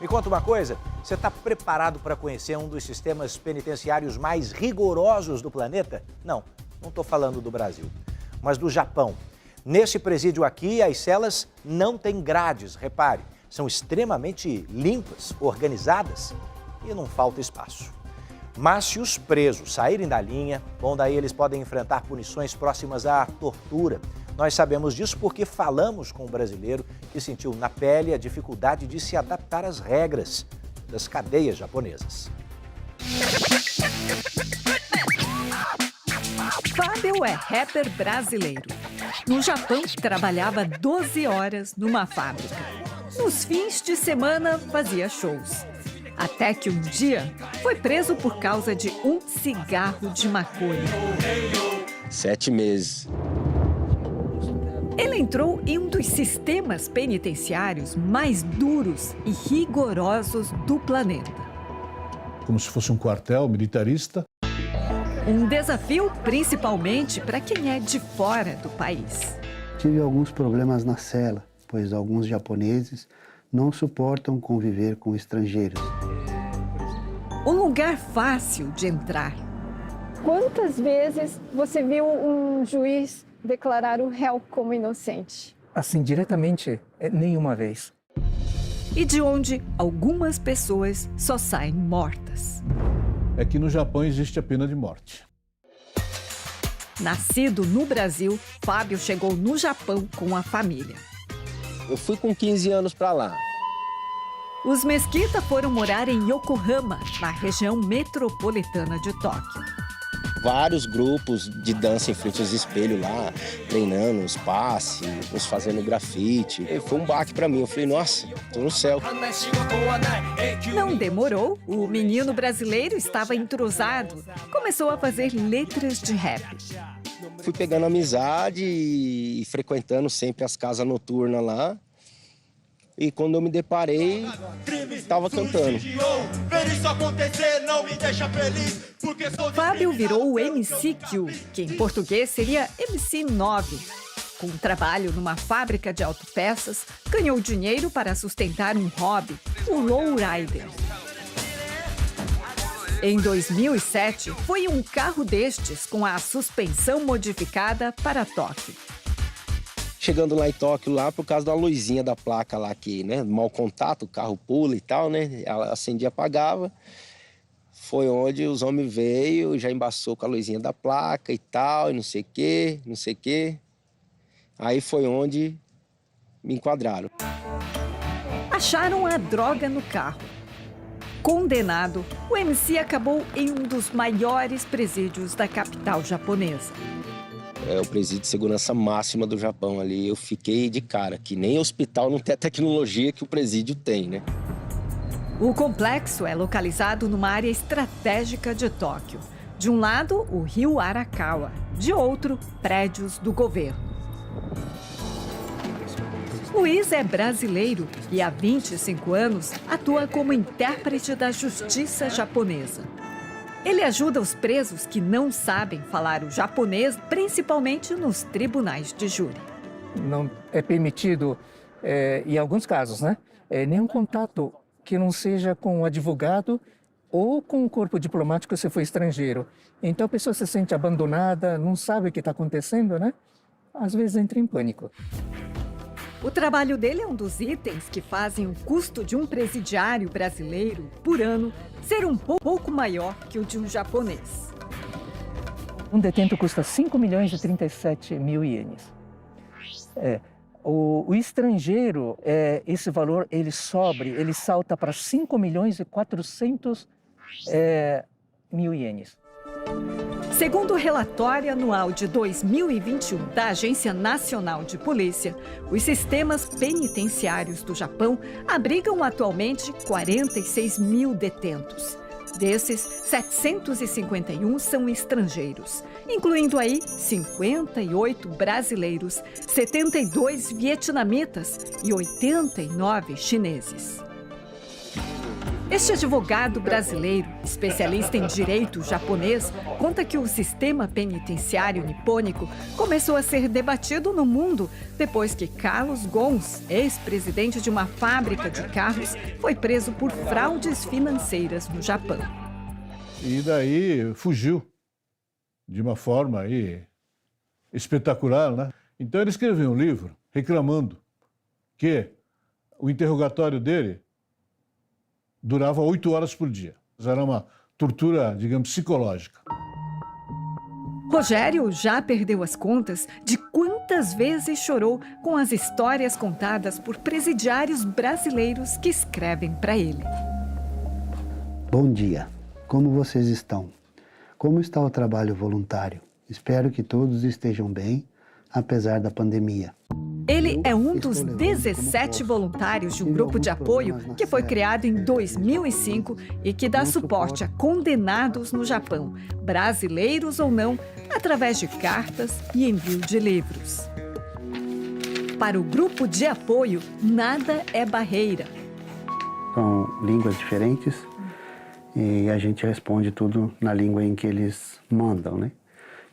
Me conta uma coisa, você está preparado para conhecer um dos sistemas penitenciários mais rigorosos do planeta? Não estou falando do Brasil, mas do Japão. Nesse presídio aqui, as celas não têm grades, repare, são extremamente limpas, organizadas e não falta espaço. Mas se os presos saírem da linha, bom, daí eles podem enfrentar punições próximas à tortura. Nós sabemos disso porque falamos com um brasileiro que sentiu na pele a dificuldade de se adaptar às regras das cadeias japonesas. Fábio é rapper brasileiro. No Japão, trabalhava 12 horas numa fábrica. Nos fins de semana, fazia shows. Até que um dia, foi preso por causa de um cigarro de maconha. 7 meses. Ele entrou em um dos sistemas penitenciários mais duros e rigorosos do planeta. Como se fosse um quartel militarista. Um desafio principalmente para quem é de fora do país. Tive alguns problemas na cela, pois alguns japoneses não suportam conviver com estrangeiros. Um lugar fácil de entrar. Quantas vezes você viu um juiz declarar o réu como inocente? Assim, diretamente, nenhuma vez. E de onde algumas pessoas só saem mortas. É que no Japão existe a pena de morte. Nascido no Brasil, Fábio chegou no Japão com a família. Eu fui com 15 anos para lá. Os Mesquita foram morar em Yokohama, na região metropolitana de Tóquio. Vários grupos de dança em frente aos espelhos lá, treinando os passes, uns fazendo grafite. E foi um baque para mim, eu falei, nossa, tô no céu. Não demorou, o menino brasileiro estava entrosado. Começou a fazer letras de rap. Fui pegando amizade e frequentando sempre as casas noturnas lá. E quando eu me deparei, estava cantando. Fábio virou o MC-Q, que em português seria MC9. Com um trabalho numa fábrica de autopeças, ganhou dinheiro para sustentar um hobby, o lowrider. Em 2007, foi um carro destes com a suspensão modificada para Tóquio. Chegando lá em Tóquio, lá por causa da luzinha da placa lá que, né, mau contato, o carro pula e tal, né, ela acendia e apagava. Foi onde os homens veio, já embaçou com a luzinha da placa e tal, e não sei o quê, não sei o quê. Aí foi onde me enquadraram. Acharam a droga no carro. Condenado, o MC acabou em um dos maiores presídios da capital japonesa. É o presídio de segurança máxima do Japão ali. Eu fiquei de cara, que nem hospital não tem a tecnologia que o presídio tem, né? O complexo é localizado numa área estratégica de Tóquio. De um lado, o rio Arakawa. De outro, prédios do governo. Luiz é brasileiro e há 25 anos atua como intérprete da justiça japonesa. Ele ajuda os presos que não sabem falar o japonês, principalmente nos tribunais de júri. Não é permitido, em alguns casos, né, nenhum contato que não seja com o advogado ou com o corpo diplomático se for estrangeiro. Então a pessoa se sente abandonada, não sabe o que está acontecendo, né? Às vezes entra em pânico. O trabalho dele é um dos itens que fazem o custo de um presidiário brasileiro por ano ser um pouco maior que o de um japonês. Um detento custa 5 milhões e 37 mil ienes. O estrangeiro, esse valor, ele salta para 5 milhões e 400 mil ienes. Segundo o relatório anual de 2021 da Agência Nacional de Polícia, os sistemas penitenciários do Japão abrigam atualmente 46 mil detentos. Desses, 751 são estrangeiros, incluindo aí 58 brasileiros, 72 vietnamitas e 89 chineses. Este advogado brasileiro, especialista em direito japonês, conta que o sistema penitenciário nipônico começou a ser debatido no mundo depois que Carlos Ghosn, ex-presidente de uma fábrica de carros, foi preso por fraudes financeiras no Japão. E daí fugiu de uma forma aí espetacular, né? Então ele escreveu um livro reclamando que o interrogatório dele durava 8 horas por dia. Era uma tortura, digamos, psicológica. Rogério já perdeu as contas de quantas vezes chorou com as histórias contadas por presidiários brasileiros que escrevem para ele. Bom dia, como vocês estão? Como está o trabalho voluntário? Espero que todos estejam bem, apesar da pandemia. Ele é um dos 17 voluntários de um grupo de apoio que foi criado em 2005 e que dá suporte a condenados no Japão, brasileiros ou não, através de cartas e envio de livros. Para o grupo de apoio, nada é barreira. São línguas diferentes e a gente responde tudo na língua em que eles mandam, né?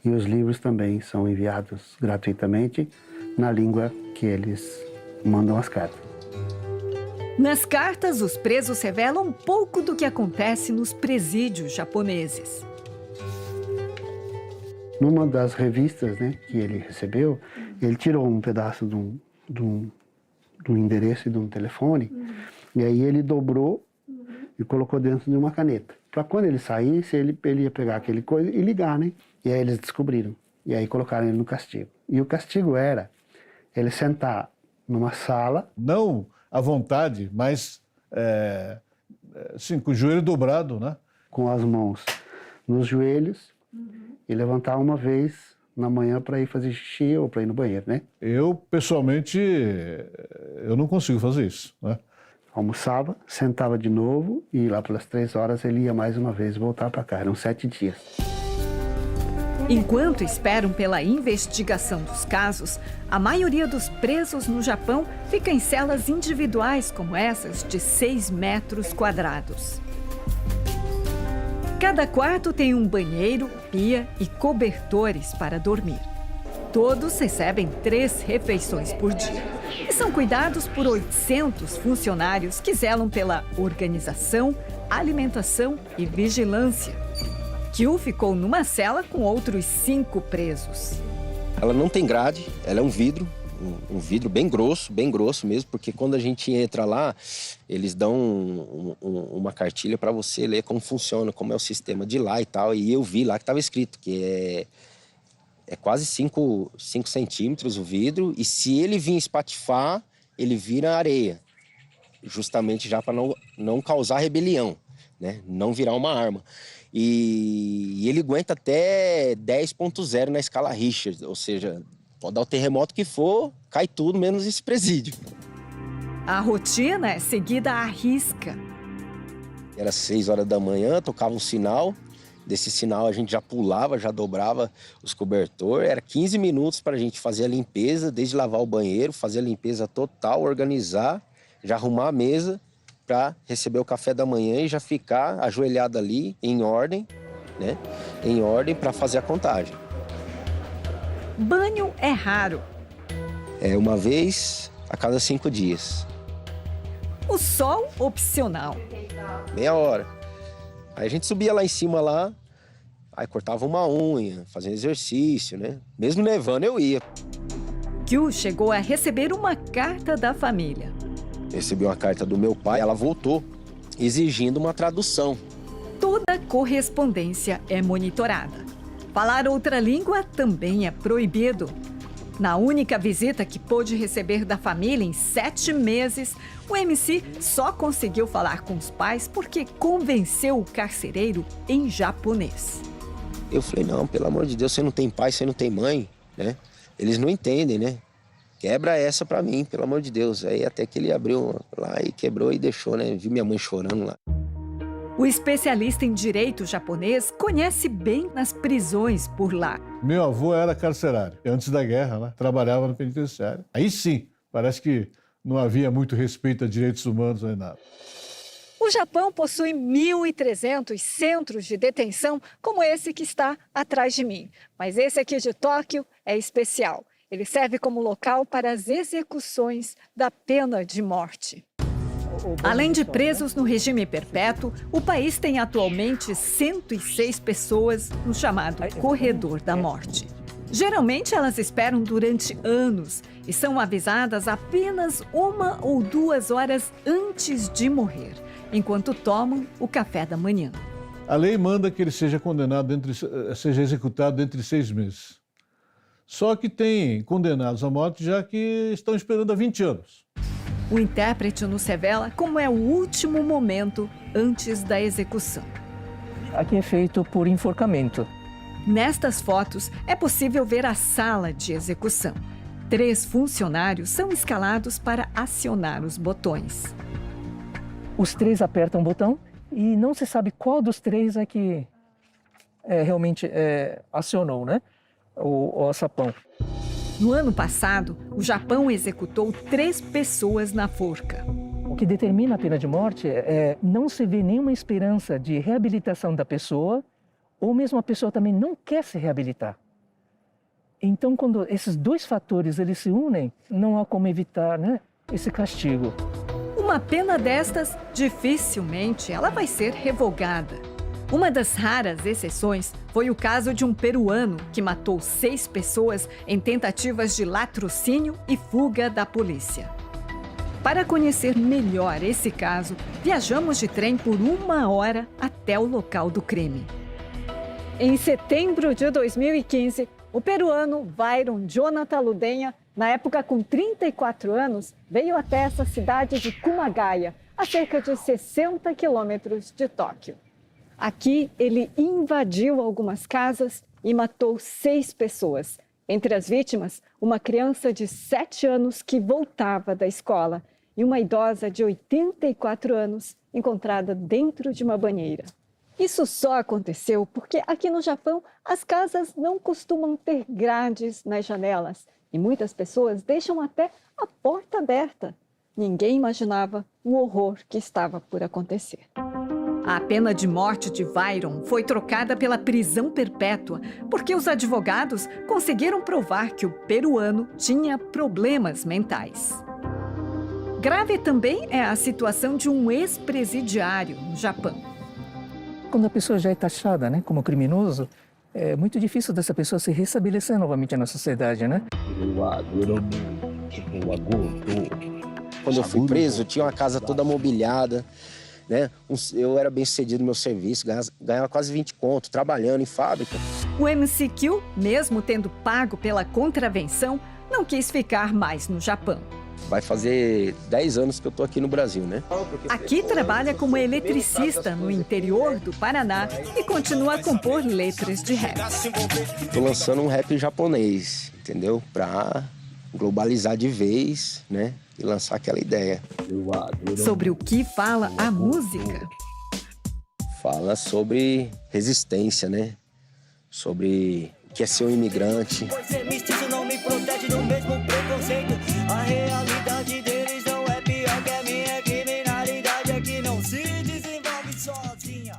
E os livros também são enviados gratuitamente na língua que eles mandam as cartas. Nas cartas, os presos revelam um pouco do que acontece nos presídios japoneses. Numa das revistas, né, que ele recebeu, ele tirou um pedaço de um endereço e de um telefone, e aí ele dobrou e colocou dentro de uma caneta. Para quando ele saísse, ele ia pegar aquele coisa e ligar, né? E aí eles descobriram. E aí colocaram ele no castigo. E o castigo era ele sentar numa sala. Não à vontade, mas assim, com o joelho dobrado, né? Com as mãos nos joelhos e levantar uma vez na manhã para ir fazer xixi ou para ir no banheiro, né? Eu, pessoalmente, eu não consigo fazer isso, né? Almoçava, sentava de novo e lá pelas 3 horas ele ia mais uma vez voltar para cá. Eram 7 dias. Enquanto esperam pela investigação dos casos, a maioria dos presos no Japão fica em celas individuais como essas de 6 metros quadrados. Cada quarto tem um banheiro, pia e cobertores para dormir. Todos recebem 3 refeições por dia e são cuidados por 800 funcionários que zelam pela organização, alimentação e vigilância. Kyu ficou numa cela com outros 5 presos. Ela não tem grade, ela é um vidro bem grosso mesmo, porque quando a gente entra lá, eles dão uma cartilha para você ler como funciona, como é o sistema de lá e tal. E eu vi lá que estava escrito que é quase 5 centímetros o vidro, e se ele vir espatifar, ele vira areia, justamente já para não causar rebelião, né? Não virar uma arma. E ele aguenta até 10.0 na escala Richter, ou seja, pode dar o terremoto que for, cai tudo, menos esse presídio. A rotina é seguida à risca. Era 6 horas da manhã, tocava um sinal, desse sinal a gente já pulava, já dobrava os cobertores, era 15 minutos para a gente fazer a limpeza, desde lavar o banheiro, fazer a limpeza total, organizar, já arrumar a mesa, para receber o café da manhã e já ficar ajoelhado ali, em ordem, né? Em ordem para fazer a contagem. Banho é raro. É uma vez a cada 5 dias. O sol opcional. Meia hora. Aí a gente subia lá em cima lá, aí cortava uma unha, fazia exercício, né? Mesmo nevando eu ia. Kyu chegou a receber uma carta da família. Recebi uma carta do meu pai, ela voltou, exigindo uma tradução. Toda correspondência é monitorada. Falar outra língua também é proibido. Na única visita que pôde receber da família em 7 meses, o MC só conseguiu falar com os pais porque convenceu o carcereiro em japonês. Eu falei, não, pelo amor de Deus, você não tem pai, você não tem mãe, né? Eles não entendem, né? Quebra essa pra mim, pelo amor de Deus. Aí até que ele abriu lá e quebrou e deixou, né? Vi minha mãe chorando lá. O especialista em direito japonês conhece bem as prisões por lá. Meu avô era carcerário, antes da guerra, né? Trabalhava no penitenciário. Aí sim, parece que não havia muito respeito a direitos humanos nem nada. O Japão possui 1.300 centros de detenção, como esse que está atrás de mim. Mas esse aqui de Tóquio é especial. Ele serve como local para as execuções da pena de morte. Além de presos no regime perpétuo, o país tem atualmente 106 pessoas no chamado corredor da morte. Geralmente, elas esperam durante anos e são avisadas apenas 1 ou 2 horas antes de morrer, enquanto tomam o café da manhã. A lei manda que ele seja condenado, seja executado entre 6 meses. Só que tem condenados à morte já que estão esperando há 20 anos. O intérprete nos revela como é o último momento antes da execução. Aqui é feito por enforcamento. Nestas fotos, é possível ver a sala de execução. 3 funcionários são escalados para acionar os botões. Os 3 apertam o botão e não se sabe qual dos 3 é que realmente acionou, né? O alçapão. No ano passado, o Japão executou 3 pessoas na forca. O que determina a pena de morte é não se vê nenhuma esperança de reabilitação da pessoa, ou mesmo a pessoa também não quer se reabilitar. Então, quando esses 2 fatores eles se unem, não há como evitar, né, esse castigo. Uma pena destas, dificilmente ela vai ser revogada. Uma das raras exceções foi o caso de um peruano que matou 6 pessoas em tentativas de latrocínio e fuga da polícia. Para conhecer melhor esse caso, viajamos de trem por 1 hora até o local do crime. Em setembro de 2015, o peruano Byron Jonathan Ludenha, na época com 34 anos, veio até essa cidade de Kumagaya, a cerca de 60 quilômetros de Tóquio. Aqui, ele invadiu algumas casas e matou 6 pessoas. Entre as vítimas, uma criança de 7 anos que voltava da escola e uma idosa de 84 anos encontrada dentro de uma banheira. Isso só aconteceu porque aqui no Japão as casas não costumam ter grades nas janelas e muitas pessoas deixam até a porta aberta. Ninguém imaginava o horror que estava por acontecer. A pena de morte de Byron foi trocada pela prisão perpétua porque os advogados conseguiram provar que o peruano tinha problemas mentais. Grave também é a situação de um ex-presidiário no Japão. Quando a pessoa já é taxada, né, como criminoso, é muito difícil dessa pessoa se restabelecer novamente na sociedade, né? Quando eu fui preso, eu tinha uma casa toda mobiliada, né? Eu era bem sucedido no meu serviço, ganhava quase 20 conto, trabalhando em fábrica. O MCQ, mesmo tendo pago pela contravenção, não quis ficar mais no Japão. Vai fazer 10 anos que eu tô aqui no Brasil, né? Aqui trabalha como eletricista no interior do Paraná e continua a compor letras de rap. Tô lançando um rap japonês, entendeu? Pra globalizar de vez, né? E lançar aquela ideia. Sobre o que fala a música? Fala sobre resistência, né? Sobre o que é ser um imigrante. Pois ser mestiço não me protege do mesmo